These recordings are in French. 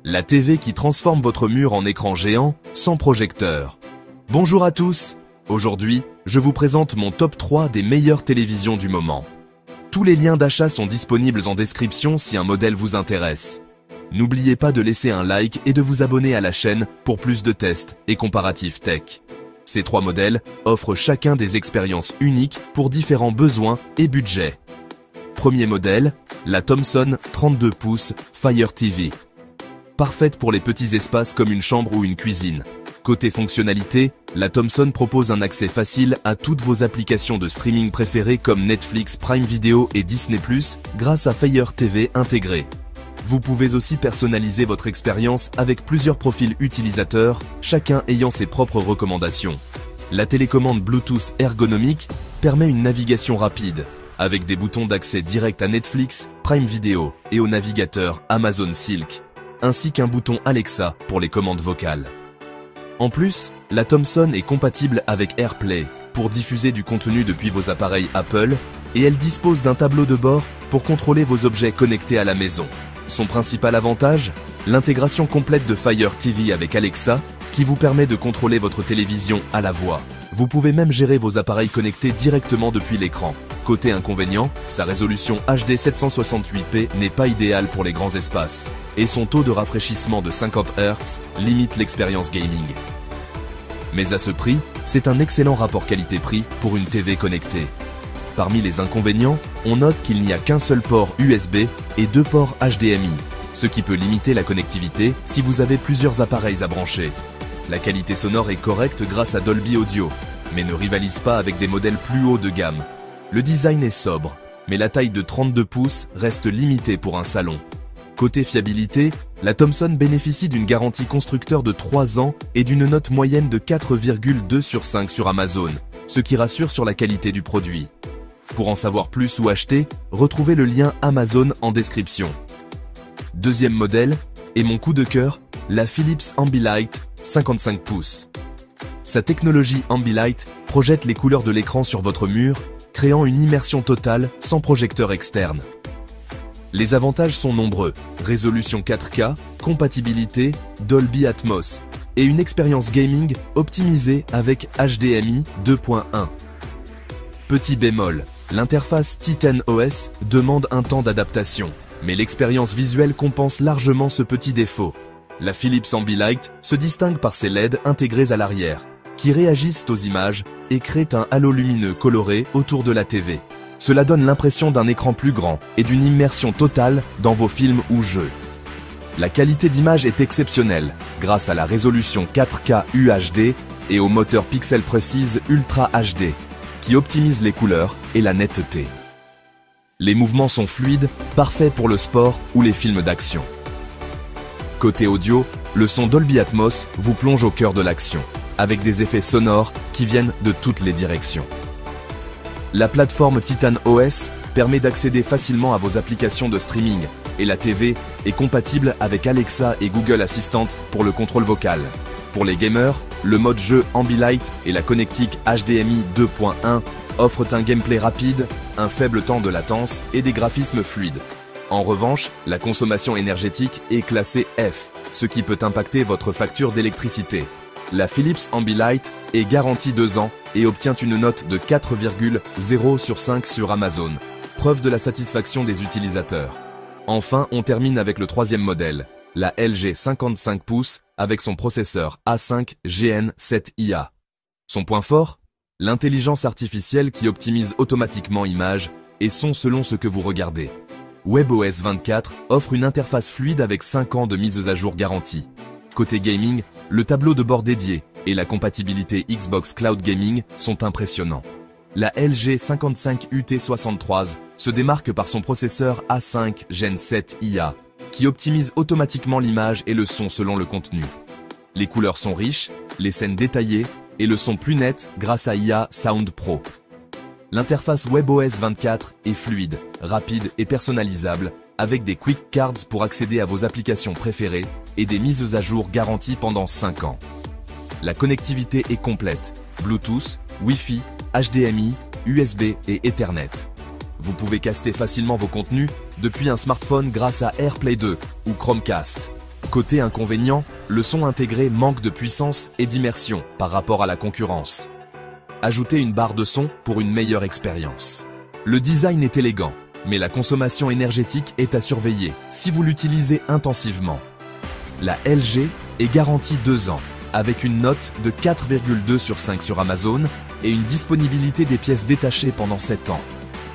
La TV qui transforme votre mur en écran géant sans projecteur. Bonjour à tous. Aujourd'hui, je vous présente mon top 3 des meilleures télévisions du moment. Tous les liens d'achat sont disponibles en description si un modèle vous intéresse. N'oubliez pas de laisser un like et de vous abonner à la chaîne pour plus de tests et comparatifs tech. Ces 3 modèles offrent chacun des expériences uniques pour différents besoins et budgets. Premier modèle, la Thomson 32 pouces Fire TV. Parfaite pour les petits espaces comme une chambre ou une cuisine. Côté fonctionnalité, la Thomson propose un accès facile à toutes vos applications de streaming préférées comme Netflix, Prime Video et Disney+, grâce à Fire TV intégré. Vous pouvez aussi personnaliser votre expérience avec plusieurs profils utilisateurs, chacun ayant ses propres recommandations. La télécommande Bluetooth ergonomique permet une navigation rapide, avec des boutons d'accès direct à Netflix, Prime Video et au navigateur Amazon Silk, ainsi qu'un bouton Alexa pour les commandes vocales. En plus, la Thomson est compatible avec AirPlay pour diffuser du contenu depuis vos appareils Apple et elle dispose d'un tableau de bord pour contrôler vos objets connectés à la maison. Son principal avantage, l'intégration complète de Fire TV avec Alexa qui vous permet de contrôler votre télévision à la voix. Vous pouvez même gérer vos appareils connectés directement depuis l'écran. Côté inconvénient, sa résolution HD 768p n'est pas idéale pour les grands espaces et son taux de rafraîchissement de 50 Hz limite l'expérience gaming. Mais à ce prix, c'est un excellent rapport qualité-prix pour une TV connectée. Parmi les inconvénients, on note qu'il n'y a qu'un seul port USB et 2 ports HDMI, ce qui peut limiter la connectivité si vous avez plusieurs appareils à brancher. La qualité sonore est correcte grâce à Dolby Audio, mais ne rivalise pas avec des modèles plus hauts de gamme. Le design est sobre, mais la taille de 32 pouces reste limitée pour un salon. Côté fiabilité, la Thomson bénéficie d'une garantie constructeur de 3 ans et d'une note moyenne de 4,2 sur 5 sur Amazon, ce qui rassure sur la qualité du produit. Pour en savoir plus ou acheter, retrouvez le lien Amazon en description. Deuxième modèle, et mon coup de cœur, la Philips Ambilight 55 pouces. Sa technologie Ambilight projette les couleurs de l'écran sur votre mur, créant une immersion totale sans projecteur externe. Les avantages sont nombreux, résolution 4K, compatibilité, Dolby Atmos, et une expérience gaming optimisée avec HDMI 2.1. Petit bémol, l'interface Titan OS demande un temps d'adaptation, mais l'expérience visuelle compense largement ce petit défaut. La Philips Ambilight se distingue par ses LED intégrés à l'arrière, qui réagissent aux images et créent un halo lumineux coloré autour de la TV. Cela donne l'impression d'un écran plus grand et d'une immersion totale dans vos films ou jeux. La qualité d'image est exceptionnelle grâce à la résolution 4K UHD et au moteur Pixel Precise Ultra HD, qui optimise les couleurs et la netteté. Les mouvements sont fluides, parfaits pour le sport ou les films d'action. Côté audio, le son Dolby Atmos vous plonge au cœur de l'action, avec des effets sonores qui viennent de toutes les directions. La plateforme Titan OS permet d'accéder facilement à vos applications de streaming et la TV est compatible avec Alexa et Google Assistant pour le contrôle vocal. Pour les gamers, le mode jeu Ambilight et la connectique HDMI 2.1 offrent un gameplay rapide, un faible temps de latence et des graphismes fluides. En revanche, la consommation énergétique est classée F, ce qui peut impacter votre facture d'électricité. La Philips Ambilight est garantie 2 ans et obtient une note de 4,0 sur 5 sur Amazon, preuve de la satisfaction des utilisateurs. Enfin, on termine avec le troisième modèle, la LG 55 pouces avec son processeur A5 Gen 7 IA. Son point fort? L'intelligence artificielle qui optimise automatiquement images et son selon ce que vous regardez. WebOS 24 offre une interface fluide avec 5 ans de mise à jour garantie. Côté gaming, le tableau de bord dédié et la compatibilité Xbox Cloud Gaming sont impressionnants. La LG 55 UT63 se démarque par son processeur A5 Gen 7 IA, qui optimise automatiquement l'image et le son selon le contenu. Les couleurs sont riches, les scènes détaillées et le son plus net grâce à IA Sound Pro. L'interface WebOS 24 est fluide, rapide et personnalisable, avec des Quick Cards pour accéder à vos applications préférées et des mises à jour garanties pendant 5 ans. La connectivité est complète, Bluetooth, Wi-Fi, HDMI, USB et Ethernet. Vous pouvez caster facilement vos contenus depuis un smartphone grâce à AirPlay 2 ou Chromecast. Côté inconvénient, le son intégré manque de puissance et d'immersion par rapport à la concurrence. Ajoutez une barre de son pour une meilleure expérience. Le design est élégant, mais la consommation énergétique est à surveiller si vous l'utilisez intensivement. La LG est garantie 2 ans, avec une note de 4,2 sur 5 sur Amazon et une disponibilité des pièces détachées pendant 7 ans.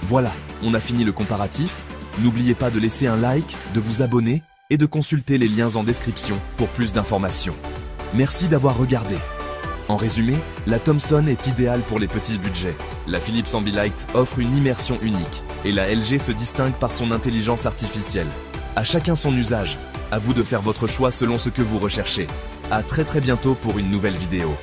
Voilà, on a fini le comparatif. N'oubliez pas de laisser un like, de vous abonner et de consulter les liens en description pour plus d'informations. Merci d'avoir regardé. En résumé, la Thomson est idéale pour les petits budgets. La Philips Ambilight offre une immersion unique et la LG se distingue par son intelligence artificielle. À chacun son usage. À vous de faire votre choix selon ce que vous recherchez. À très bientôt pour une nouvelle vidéo.